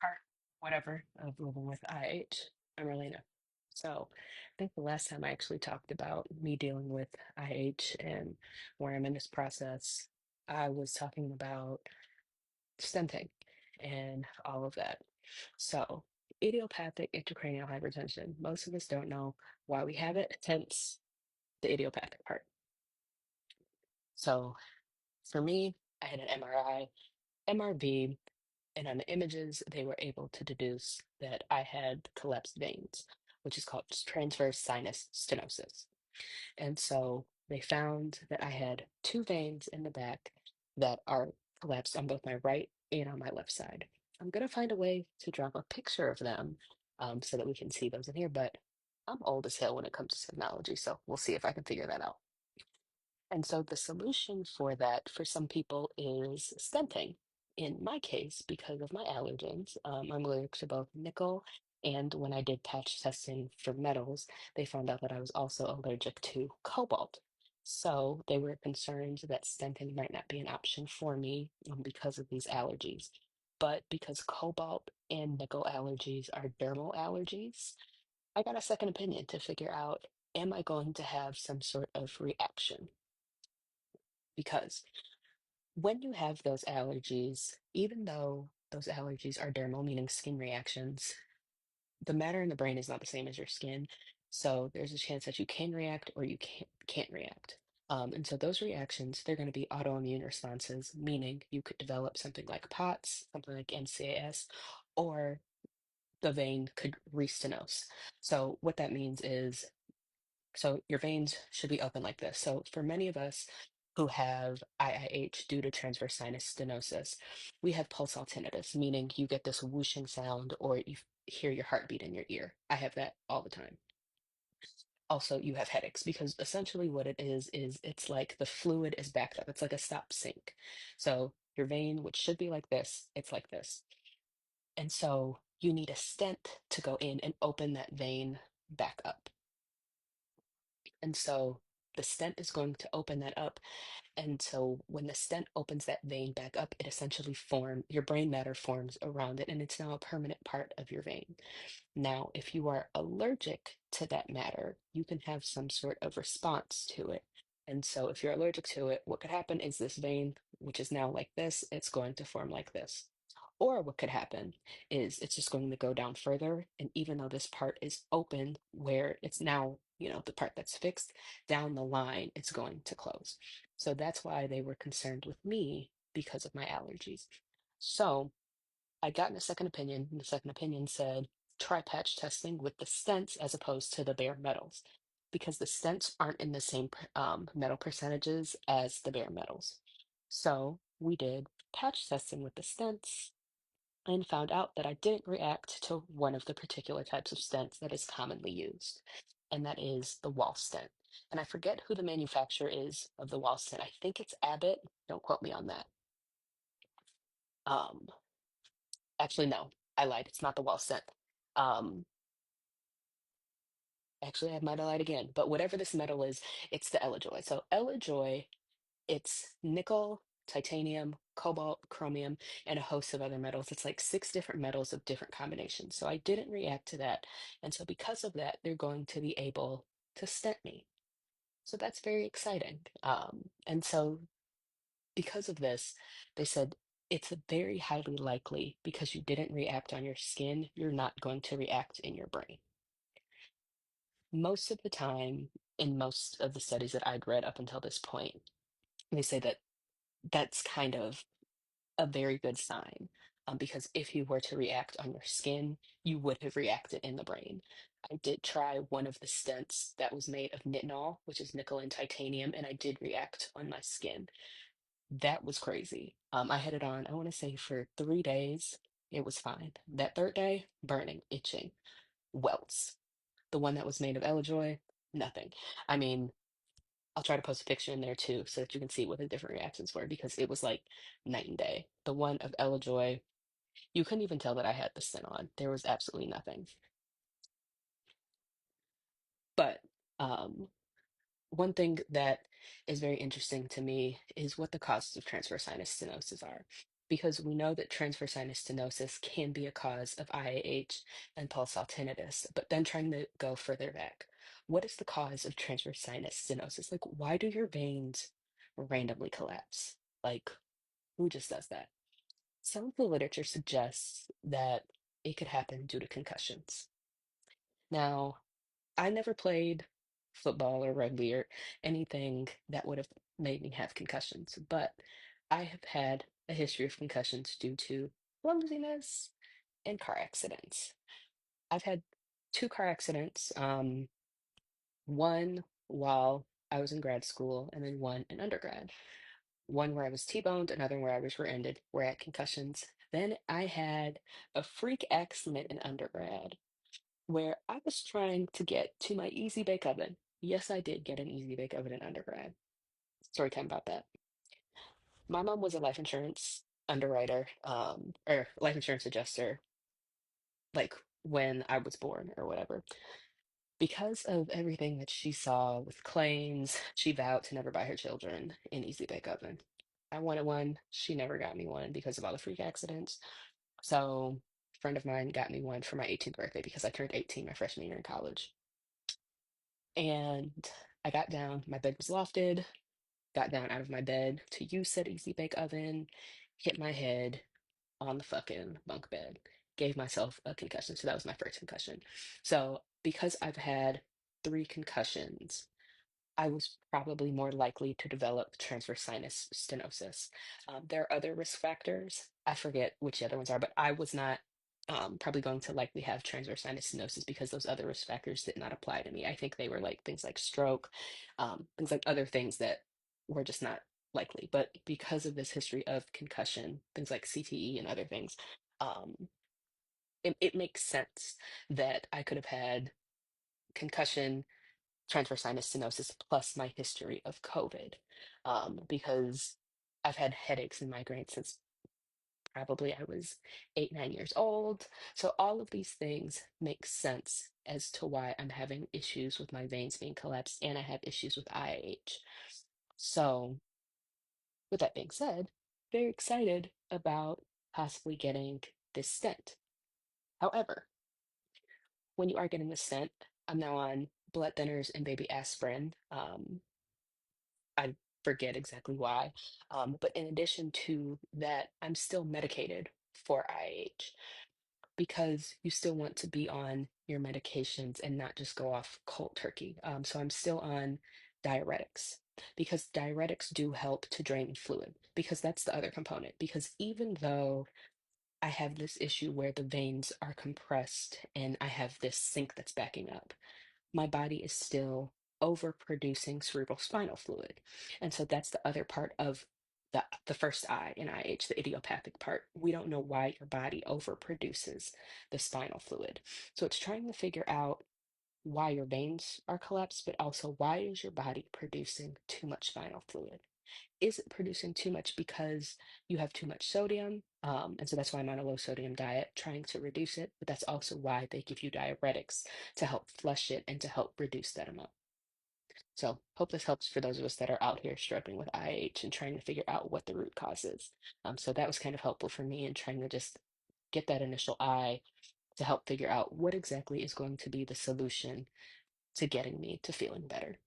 part, whatever, of living with IH. I'm Relena. So I think the last time I actually talked about me dealing with IH and where I'm in this process, I was talking about stenting and all of that. So idiopathic intracranial hypertension, most of us don't know why we have it, hence the idiopathic part. So for me, I had an MRI, MRV, and on the images, they were able to deduce that I had collapsed veins, which is called transverse sinus stenosis. And so they found that I had two veins in the back that are collapsed on both my right and on my left side. I'm going to find a way to drop a picture of them so that we can see those in here, but I'm old as hell when it comes to technology, so we'll see if I can figure that out. And so the solution for that for some people is stenting. In my case, because of my allergens, I'm allergic to both nickel and when I did patch testing for metals, they found out that I was also allergic to cobalt. So they were concerned that stenting might not be an option for me because of these allergies. But because cobalt and nickel allergies are dermal allergies, I got a second opinion to figure out, am I going to have some sort of reaction? Because when you have those allergies, even though those allergies are dermal, meaning skin reactions, the matter in the brain is not the same as your skin. So there's a chance that you can react or you can't react. And so those reactions, they're going to be autoimmune responses, meaning you could develop something like POTS, something like NCAS, or the vein could restenose. So what that means is so your veins should be open like this. So for many of us who have IIH due to transverse sinus stenosis, we have pulse tinnitus, meaning you get this whooshing sound or you hear your heartbeat in your ear. I have that all the time. Also, you have headaches because essentially what it is it's like the fluid is backed up. It's like a stop sink. So your vein, which should be like this, it's like this. And so you need a stent to go in and open that vein back up. And so the stent is going to open that up. And so when the stent opens that vein back up, it essentially your brain matter forms around it, and it's now a permanent part of your vein. Now, if you are allergic to that matter, you can have some sort of response to it. And so if you're allergic to it, what could happen is this vein, which is now like this, it's going to form like this. Or what could happen is it's just going to go down further. And even though this part is open, where it's now, the part that's fixed, down the line, it's going to close. So that's why they were concerned with me because of my allergies. So I got in a second opinion, and the second opinion said try patch testing with the stents as opposed to the bare metals because the stents aren't in the same metal percentages as the bare metals. So we did patch testing with the stents and found out that I didn't react to one of the particular types of stents that is commonly used, and that is the wall stent. And I forget who the manufacturer is of the wall stent. I think it's Abbott. Don't quote me on that. Um, Actually, no, I lied. It's not the wall stent. Um, Actually, I might have lied again. But whatever this metal is, it's the elijoy. So elijoy, it's nickel, titanium, cobalt, chromium, and a host of other metals. It's like six different metals of different combinations. So I didn't react to that. And so because of that, they're going to be able to stent me. So that's very exciting. And so because of this, they said it's a very highly likely because you didn't react on your skin, you're not going to react in your brain. Most of the time, in most of the studies that I'd read up until this point, they say that that's kind of a very good sign. Because if you were to react on your skin, you would have reacted in the brain. I did try one of the stents that was made of nitinol, which is nickel and titanium, and I did react on my skin. That was crazy. I had it on, I want to say for 3 days. It was fine. That third day, burning, itching, welts. The one that was made of elijoy, nothing. I mean, I'll try to post a picture in there too so that you can see what the different reactions were because it was like night and day. The one of elijoy, you couldn't even tell that I had the scent on. There was absolutely nothing. But um, one thing that is very interesting to me is what the causes of transverse sinus stenosis are. because we know that transverse sinus stenosis can be a cause of IIH and pulsal tinnitus, but then trying to go further back, what is the cause of transverse sinus stenosis? Like, why do your veins randomly collapse? Like, who just does that? Some of the literature suggests that it could happen due to concussions. Now, I never played football or rugby or anything that would have made me have concussions, but I have had a history of concussions due to clumsiness and car accidents. I've had two car accidents, one while I was in grad school and then one in undergrad. One where I was T-boned, another where I was rear-ended, where I had concussions. Then I had a freak accident in undergrad where I was trying to get to my easy bake oven. Yes, I did get an easy bake oven in undergrad. Story time about that. My mom was a life insurance underwriter, or life insurance adjuster, like when I was born or whatever. Because of everything that she saw with claims, she vowed to never buy her children an easy bake oven. I wanted one. She never got me one because of all the freak accidents. So, a friend of mine got me one for my 18th birthday because I turned 18 my freshman year in college. And I got down, my bed was lofted, got down out of my bed to use said easy bake oven, hit my head on the fucking bunk bed, gave myself a concussion. So that was my first concussion. So because I've had three concussions, I was probably more likely to develop transverse sinus stenosis. There are other risk factors. I forget which the other ones are, but I was not probably going to likely have transverse sinus stenosis because those other risk factors did not apply to me. I think they were like things like stroke, things like other things that were just not likely. But because of this history of concussion, things like CTE and other things, um, it makes sense that I could have had concussion, transverse sinus stenosis plus my history of COVID, because I've had headaches and migraines since probably I was 8, 9 years old. So all of these things make sense as to why I'm having issues with my veins being collapsed and I have issues with IIH. So with that being said, very excited about possibly getting this stent. However, when you are getting the stent, I'm now on blood thinners and baby aspirin. I forget exactly why. But in addition to that, I'm still medicated for IH because you still want to be on your medications and not just go off cold turkey. So I'm still on diuretics because diuretics do help to drain fluid because that's the other component. Because even though I have this issue where the veins are compressed and I have this sink that's backing up, my body is still overproducing cerebral spinal fluid. And so that's the other part of the first I in IH, the idiopathic part. We don't know why your body overproduces the spinal fluid. So it's trying to figure out why your veins are collapsed, but also why is your body producing too much spinal fluid? Is it producing too much because you have too much sodium? And so that's why I'm on a low sodium diet, trying to reduce it. But that's also why they give you diuretics to help flush it and to help reduce that amount. So hope this helps for those of us that are out here struggling with IH and trying to figure out what the root cause is. So that was kind of helpful for me in trying to just get that initial I to help figure out what exactly is going to be the solution to getting me to feeling better.